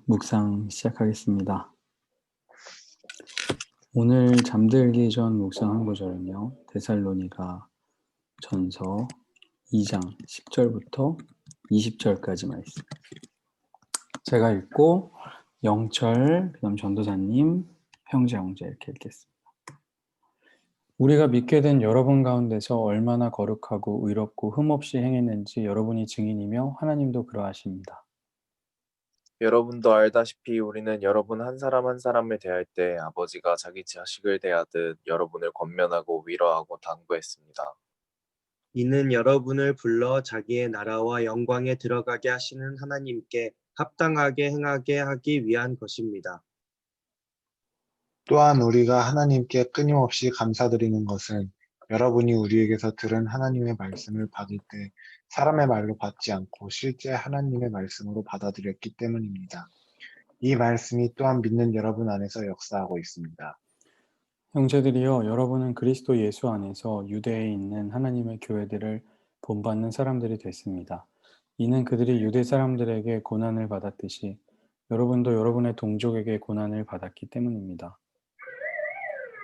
묵상 시작하겠습니다. 오늘 잠들기 전 묵상한 구절은요. 데살로니가 전서 2장 10절부터 20절까지 말씀. 제가 읽고 영철, 그다음 전도사님, 형제 이렇게 읽겠습니다. 우리가 믿게 된 여러분 가운데서 얼마나 거룩하고 의롭고 흠없이 행했는지 여러분이 증인이며 하나님도 그러하십니다. 여러분도 알다시피 우리는 여러분 한 사람 한 사람을 대할 때 아버지가 자기 자식을 대하듯 여러분을 권면하고 위로하고 당부했습니다. 이는 여러분을 불러 자기의 나라와 영광에 들어가게 하시는 하나님께 합당하게 행하게 하기 위한 것입니다. 또한 우리가 하나님께 끊임없이 감사드리는 것은 여러분이 우리에게서 들은 하나님의 말씀을 받을 때 사람의 말로 받지 않고 실제 하나님의 말씀으로 받아들였기 때문입니다. 이 말씀이 또한 믿는 여러분 안에서 역사하고 있습니다. 형제들이여, 여러분은 그리스도 예수 안에서 유대에 있는 하나님의 교회들을 본받는 사람들이 됐습니다. 이는 그들이 유대 사람들에게 고난을 받았듯이 여러분도 여러분의 동족에게 고난을 받았기 때문입니다.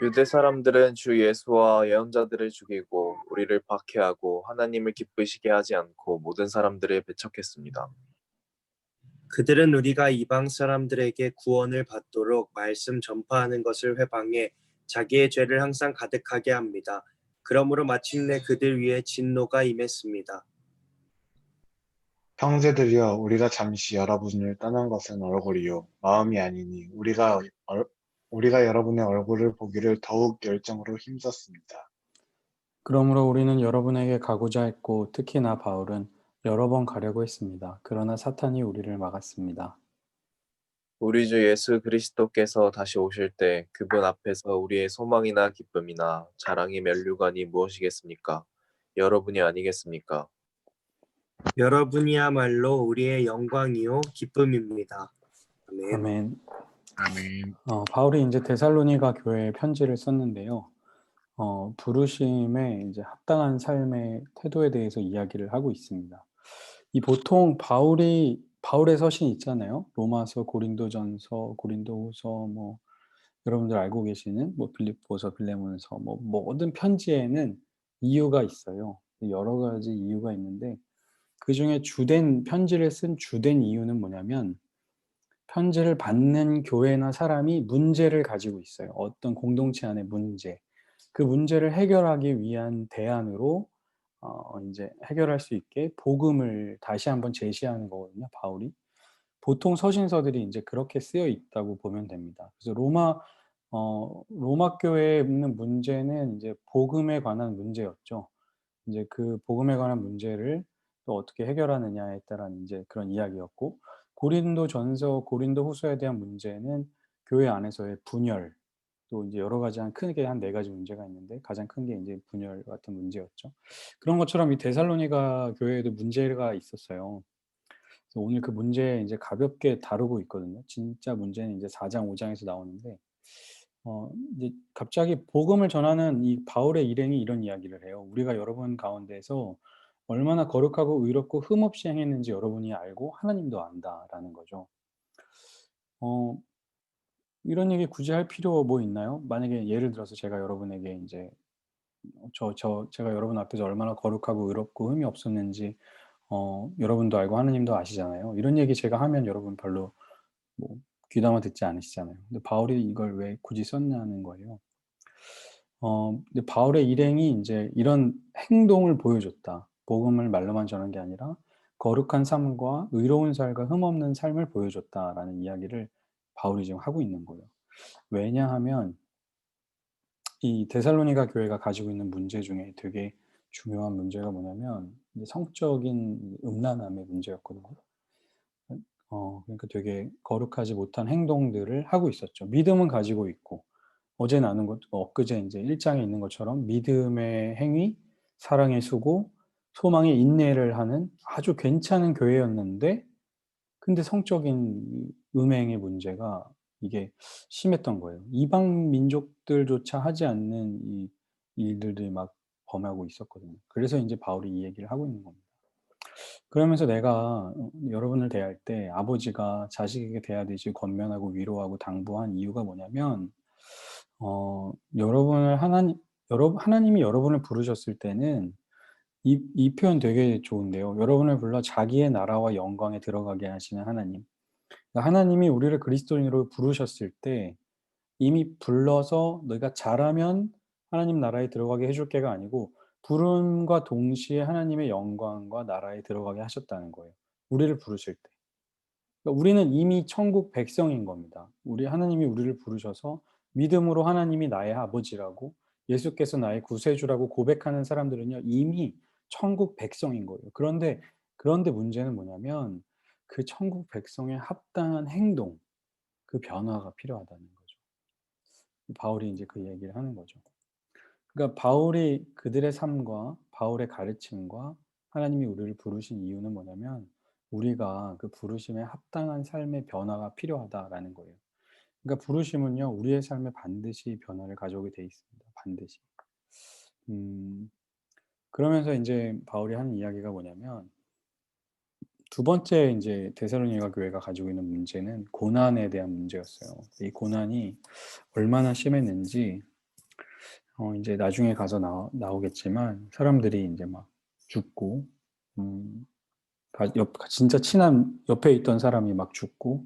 유대 사람들은 주 예수와 예언자들을 죽이고 우리를 박해하고 하나님을 기쁘시게 하지 않고 모든 사람들을 배척했습니다. 그들은 우리가 이방 사람들에게 구원을 받도록 말씀 전파하는 것을 회방해 자기의 죄를 항상 가득하게 합니다. 그러므로 마침내 그들 위에 진노가 임했습니다. 형제들이여, 우리가 잠시 여러분을 떠난 것은 얼굴이요 마음이 아니니 우리가 여러분의 얼굴을 보기를 더욱 열정으로 힘썼습니다. 그러므로 우리는 여러분에게 가고자 했고 특히 나 바울은 여러 번 가려고 했습니다. 그러나 사탄이 우리를 막았습니다. 우리 주 예수 그리스도께서 다시 오실 때 그분 앞에서 우리의 소망이나 기쁨이나 자랑이 면류관이 무엇이겠습니까? 여러분이 아니겠습니까? 여러분이야말로 우리의 영광이요 기쁨입니다. 아멘. 아멘. 아멘. 바울이 이제 데살로니가 교회에 편지를 썼는데요. 부르심에 이제 합당한 삶의 태도에 대해서 이야기를 하고 있습니다. 이 보통 바울의 서신 있잖아요. 로마서, 고린도전서, 고린도후서, 뭐 여러분들 알고 계시는 뭐 빌립보서, 빌레몬서, 뭐 모든 편지에는 이유가 있어요. 여러 가지 이유가 있는데 그 중에 편지를 쓴 주된 이유는 뭐냐면 편지를 받는 교회나 사람이 문제를 가지고 있어요. 어떤 공동체 안의 문제. 그 문제를 해결하기 위한 대안으로 이제 해결할 수 있게 복음을 다시 한번 제시하는 거거든요, 바울이. 보통 서신서들이 이제 그렇게 쓰여 있다고 보면 됩니다. 그래서 로마 교회에 있는 문제는 이제 복음에 관한 문제였죠. 이제 그 복음에 관한 문제를 또 어떻게 해결하느냐에 따른 이제 그런 이야기였고, 고린도전서, 고린도후서에 대한 문제는 교회 안에서의 분열, 또 이제 여러 가지 크게 한 네 가지 문제가 있는데 가장 큰 게 이제 분열 같은 문제였죠. 그런 것처럼 이 데살로니가 교회에도 문제가 있었어요. 그래서 오늘 그 문제 이제 가볍게 다루고 있거든요. 진짜 문제는 이제 4장, 5장에서 나오는데, 이제 갑자기 복음을 전하는 이 바울의 일행이 이런 이야기를 해요. 우리가 여러분 가운데서 얼마나 거룩하고 의롭고 흠없이 행했는지 여러분이 알고 하나님도 안다라는 거죠. 어, 이런 얘기 굳이 할 필요 뭐 있나요? 만약에 예를 들어서 제가 여러분에게 이제 제가 여러분 앞에서 얼마나 거룩하고 의롭고 흠이 없었는지 여러분도 알고 하나님도 아시잖아요. 이런 얘기 제가 하면 여러분 별로 뭐 귀담아 듣지 않으시잖아요. 근데 바울이 이걸 왜 굳이 썼냐는 거예요. 근데 바울의 일행이 이제 이런 행동을 보여줬다. 복음을 말로만 전한 게 아니라 거룩한 삶과 의로운 삶과 흠없는 삶을 보여줬다라는 이야기를 바울이 지금 하고 있는 거예요. 왜냐하면 이 데살로니가 교회가 가지고 있는 문제 중에 되게 중요한 문제가 뭐냐면 이제 성적인 음란함의 문제였거든요. 그러니까 되게 거룩하지 못한 행동들을 하고 있었죠. 믿음은 가지고 있고 어제 나눈 것, 엊그제 이제 1장에 있는 것처럼 믿음의 행위, 사랑의 수고, 소망의 인내를 하는 아주 괜찮은 교회였는데, 근데 성적인 음행의 문제가 이게 심했던 거예요. 이방 민족들조차 하지 않는 이 일들을 막 범하고 있었거든요. 그래서 이제 바울이 이 얘기를 하고 있는 겁니다. 그러면서 내가 여러분을 대할 때 아버지가 자식에게 대하듯이 권면하고 위로하고 당부한 이유가 뭐냐면 여러분을 하나님이 여러분을 부르셨을 때는 이 표현 되게 좋은데요. 여러분을 불러 자기의 나라와 영광에 들어가게 하시는 하나님. 그러니까 하나님이 우리를 그리스도인으로 부르셨을 때 이미 불러서 너희가 잘하면 하나님 나라에 들어가게 해줄 게가 아니고 부름과 동시에 하나님의 영광과 나라에 들어가게 하셨다는 거예요. 우리를 부르실 때. 그러니까 우리는 이미 천국 백성인 겁니다. 하나님이 우리를 부르셔서 믿음으로 하나님이 나의 아버지라고 예수께서 나의 구세주라고 고백하는 사람들은요, 이미 천국 백성인 거예요. 그런데 문제는 뭐냐면 그 천국 백성에 합당한 행동, 그 변화가 필요하다는 거죠. 바울이 이제 그 얘기를 하는 거죠. 그러니까 바울이 그들의 삶과 바울의 가르침과 하나님이 우리를 부르신 이유는 뭐냐면 우리가 그 부르심에 합당한 삶의 변화가 필요하다라는 거예요. 그러니까 부르심은요, 우리의 삶에 반드시 변화를 가져오게 돼 있습니다. 반드시. 그러면서 이제 바울이 하는 이야기가 뭐냐면 두 번째 이제 데살로니가 교회가 가지고 있는 문제는 고난에 대한 문제였어요. 이 고난이 얼마나 심했는지 이제 나중에 가서 나오겠지만 사람들이 이제 막 죽고 진짜 친한 옆에 있던 사람이 막 죽고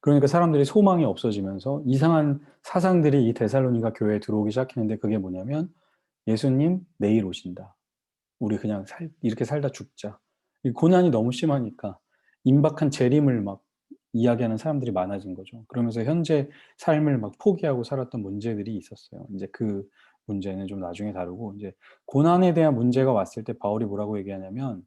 그러니까 사람들이 소망이 없어지면서 이상한 사상들이 이 데살로니가 교회에 들어오기 시작했는데 그게 뭐냐면 예수님 내일 오신다. 우리 그냥 이렇게 살다 죽자. 이 고난이 너무 심하니까 임박한 재림을 막 이야기하는 사람들이 많아진 거죠. 그러면서 현재 삶을 막 포기하고 살았던 문제들이 있었어요. 이제 그 문제는 좀 나중에 다루고 이제 고난에 대한 문제가 왔을 때 바울이 뭐라고 얘기하냐면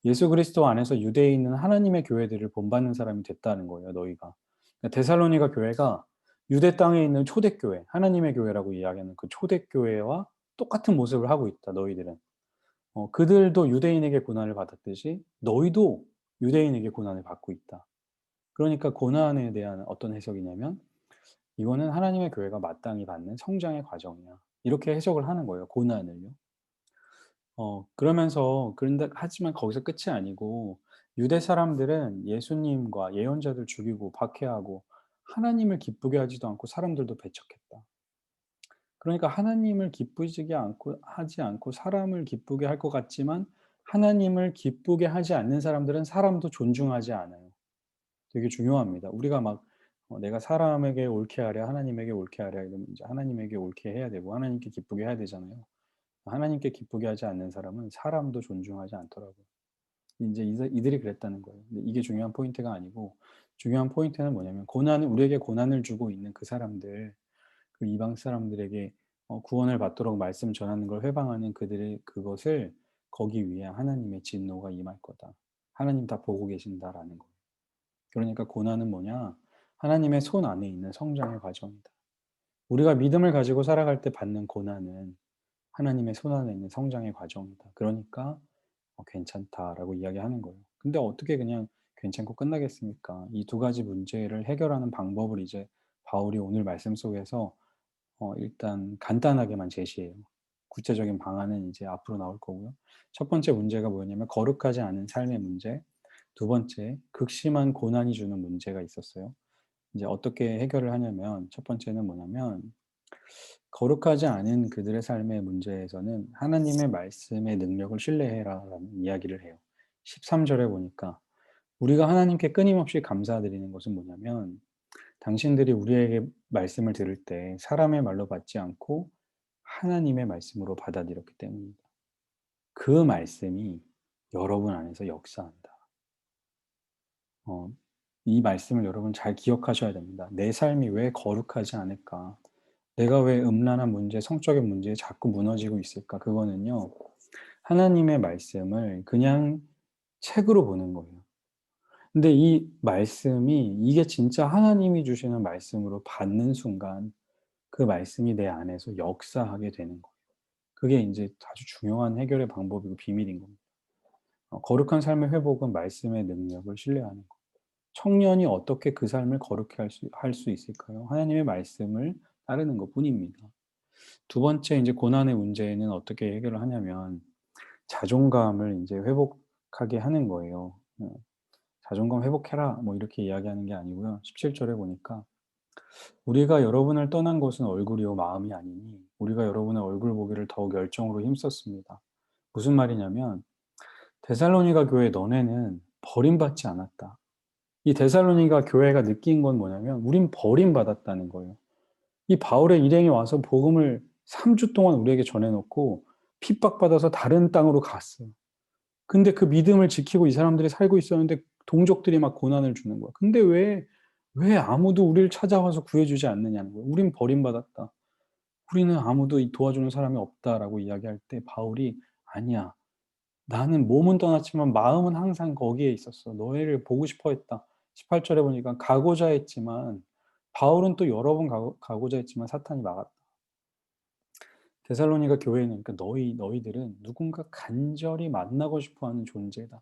예수 그리스도 안에서 유대에 있는 하나님의 교회들을 본받는 사람이 됐다는 거예요. 너희가. 그러니까 데살로니가 교회가 유대 땅에 있는 초대교회, 하나님의 교회라고 이야기하는 그 초대교회와 똑같은 모습을 하고 있다. 너희들은. 그들도 유대인에게 고난을 받았듯이 너희도 유대인에게 고난을 받고 있다. 그러니까 고난에 대한 어떤 해석이냐면 이거는 하나님의 교회가 마땅히 받는 성장의 과정이야. 이렇게 해석을 하는 거예요. 고난을요. 그런데 하지만 거기서 끝이 아니고 유대 사람들은 예수님과 예언자들 죽이고 박해하고 하나님을 기쁘게 하지도 않고 사람들도 배척했다. 그러니까 하나님을 하지 않고 사람을 기쁘게 할 것 같지만 하나님을 기쁘게 하지 않는 사람들은 사람도 존중하지 않아요. 되게 중요합니다. 우리가 막 내가 사람에게 옳게 하랴 하나님에게 옳게 하랴 이러면 이제 하나님에게 옳게 해야 되고 하나님께 기쁘게 해야 되잖아요. 하나님께 기쁘게 하지 않는 사람은 사람도 존중하지 않더라고요. 이제 이들이 그랬다는 거예요. 근데 이게 중요한 포인트가 아니고 중요한 포인트는 뭐냐면 우리에게 고난을 주고 있는 그 사람들, 그 이방 사람들에게 구원을 받도록 말씀 전하는 걸 회방하는 그것을 거기 위해 하나님의 진노가 임할 거다. 하나님 다 보고 계신다라는 거예요. 그러니까 고난은 뭐냐? 하나님의 손 안에 있는 성장의 과정이다. 우리가 믿음을 가지고 살아갈 때 받는 고난은 하나님의 손 안에 있는 성장의 과정이다. 그러니까 괜찮다라고 이야기하는 거예요. 근데 어떻게 그냥 괜찮고 끝나겠습니까? 이 두 가지 문제를 해결하는 방법을 이제 바울이 오늘 말씀 속에서 일단 간단하게만 제시해요. 구체적인 방안은 이제 앞으로 나올 거고요. 첫 번째 문제가 뭐냐면 거룩하지 않은 삶의 문제. 두 번째, 극심한 고난이 주는 문제가 있었어요. 이제 어떻게 해결을 하냐면 첫 번째는 뭐냐면 거룩하지 않은 그들의 삶의 문제에서는 하나님의 말씀의 능력을 신뢰해라라는 이야기를 해요. 13절에 보니까 우리가 하나님께 끊임없이 감사드리는 것은 뭐냐면 당신들이 우리에게 말씀을 들을 때 사람의 말로 받지 않고 하나님의 말씀으로 받아들였기 때문입니다. 그 말씀이 여러분 안에서 역사한다. 이 말씀을 여러분 잘 기억하셔야 됩니다. 내 삶이 왜 거룩하지 않을까? 내가 왜 음란한 문제, 성적인 문제에 자꾸 무너지고 있을까? 그거는요, 하나님의 말씀을 그냥 책으로 보는 거예요. 근데 이 말씀이 이게 진짜 하나님이 주시는 말씀으로 받는 순간 그 말씀이 내 안에서 역사하게 되는 거예요. 그게 이제 아주 중요한 해결의 방법이고 비밀인 겁니다. 거룩한 삶의 회복은 말씀의 능력을 신뢰하는 거. 청년이 어떻게 그 삶을 거룩히 할 수 있을까요? 하나님의 말씀을 따르는 것 뿐입니다. 두 번째, 이제 고난의 문제는 어떻게 해결을 하냐면, 자존감을 이제 하게 하는 거예요. 자존감 회복해라 뭐 이렇게 이야기하는 게 아니고요. 17절에 보니까 우리가 여러분을 떠난 것은 얼굴이요 마음이 아니니 우리가 여러분의 얼굴 보기를 더욱 열정으로 힘썼습니다. 무슨 말이냐면 데살로니가 교회 너네는 버림받지 않았다. 이 데살로니가 교회가 느낀 건 뭐냐면 우린 버림받았다는 거예요. 이 바울의 일행이 와서 복음을 3주 동안 우리에게 전해놓고 핍박받아서 다른 땅으로 갔어요. 근데 그 믿음을 지키고 이 사람들이 살고 있었는데 동족들이 막 고난을 주는 거야. 근데 왜 아무도 우리를 찾아와서 구해주지 않느냐는 거예요. 우린 버림받았다. 우리는 아무도 도와주는 사람이 없다라고 이야기할 때 바울이 아니야. 나는 몸은 떠났지만 마음은 항상 거기에 있었어. 너희를 보고 싶어 했다. 18절에 보니까 가고자 했지만 바울은 또 여러 번 가고자 했지만 사탄이 막았다. 데살로니가 교회는 그러니까 너희들은 누군가 간절히 만나고 싶어 하는 존재다.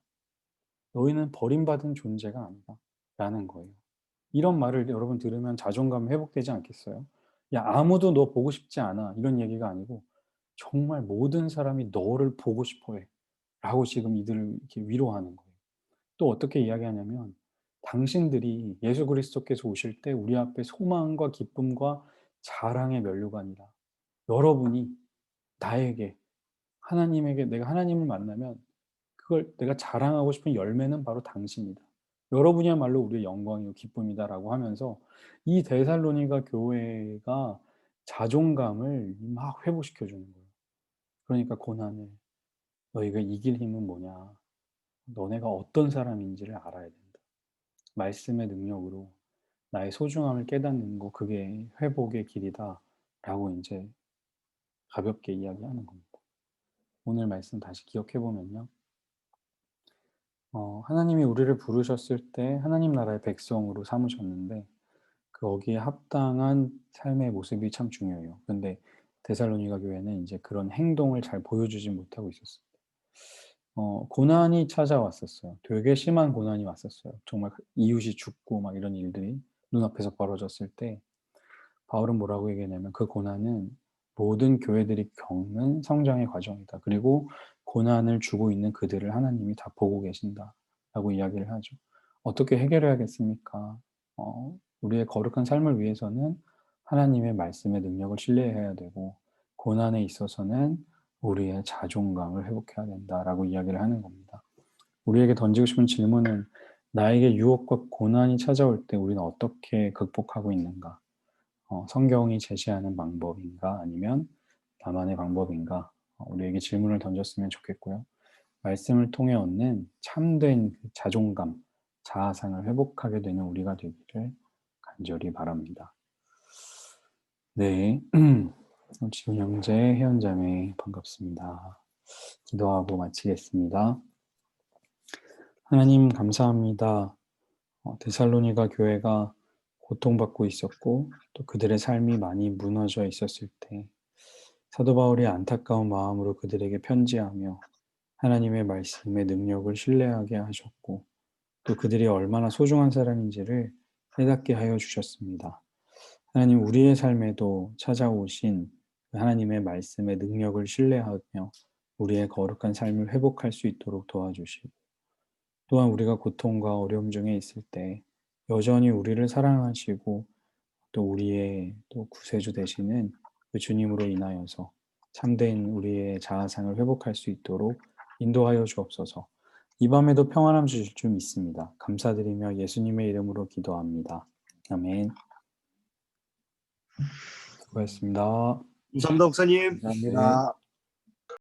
너희는 버림받은 존재가 아니다. 라는 거예요. 이런 말을 여러분 들으면 자존감 회복되지 않겠어요? 야, 아무도 너 보고 싶지 않아. 이런 얘기가 아니고 정말 모든 사람이 너를 보고 싶어 해. 라고 지금 이들을 이렇게 위로하는 거예요. 또 어떻게 이야기하냐면 당신들이 예수 그리스도께서 오실 때 우리 앞에 소망과 기쁨과 자랑의 면류관이라. 여러분이 나에게 하나님에게 내가 하나님을 만나면 그걸 내가 자랑하고 싶은 열매는 바로 당신이다. 여러분이야말로 우리의 영광이고 기쁨이다라고 하면서 이 데살로니가 교회가 자존감을 막 회복시켜 주는 거예요. 그러니까 고난을 너희가 이길 힘은 뭐냐? 너네가 어떤 사람인지를 알아야 된다. 말씀의 능력으로 나의 소중함을 깨닫는 거 그게 회복의 길이다. 라고 이제 가볍게 이야기하는 겁니다. 오늘 말씀 다시 기억해 보면요. 하나님이 우리를 부르셨을 때 하나님 나라의 백성으로 삼으셨는데 거기에 합당한 삶의 모습이 참 중요해요. 근데 데살로니가 교회는 이제 그런 행동을 잘 보여주지 못하고 있었습니다. 고난이 찾아왔었어요. 되게 심한 고난이 왔었어요. 정말 이웃이 죽고 막 이런 일들이 눈앞에서 벌어졌을 때 바울은 뭐라고 얘기하냐면 그 고난은 모든 교회들이 겪는 성장의 과정이다. 그리고 고난을 주고 있는 그들을 하나님이 다 보고 계신다. 라고 이야기를 하죠. 어떻게 해결해야겠습니까? 우리의 거룩한 삶을 위해서는 하나님의 말씀의 능력을 신뢰해야 되고 고난에 있어서는 우리의 자존감을 회복해야 된다라고 이야기를 하는 겁니다. 우리에게 던지고 싶은 질문은 나에게 유혹과 고난이 찾아올 때 우리는 어떻게 극복하고 있는가? 성경이 제시하는 방법인가 아니면 나만의 방법인가? 우리에게 질문을 던졌으면 좋겠고요. 말씀을 통해 얻는 참된 자존감, 자아상을 회복하게 되는 우리가 되기를 간절히 바랍니다. 네, 지훈 형제, 혜연 자매 반갑습니다. 기도하고 마치겠습니다. 하나님 감사합니다. 데살로니가 교회가 고통받고 있었고 또 그들의 삶이 많이 무너져 있었을 때 사도 바울이 안타까운 마음으로 그들에게 편지하며 하나님의 말씀의 능력을 신뢰하게 하셨고 또 그들이 얼마나 소중한 사람인지를 깨닫게 하여 주셨습니다. 하나님 우리의 삶에도 찾아오신 하나님의 말씀의 능력을 신뢰하며 우리의 거룩한 삶을 회복할 수 있도록 도와주시고 또한 우리가 고통과 어려움 중에 있을 때 여전히 우리를 사랑하시고 또 우리의 또 구세주 되시는 그 주님으로 인하여서 참된 우리의 자아상을 회복할 수 있도록 인도하여 주옵소서. 이 밤에도 평안함 주실 줄 믿습니다. 감사드리며 예수님의 이름으로 기도합니다. 아멘. 수고하셨습니다. 감사합니다, 목사님. 네. 감사합니다.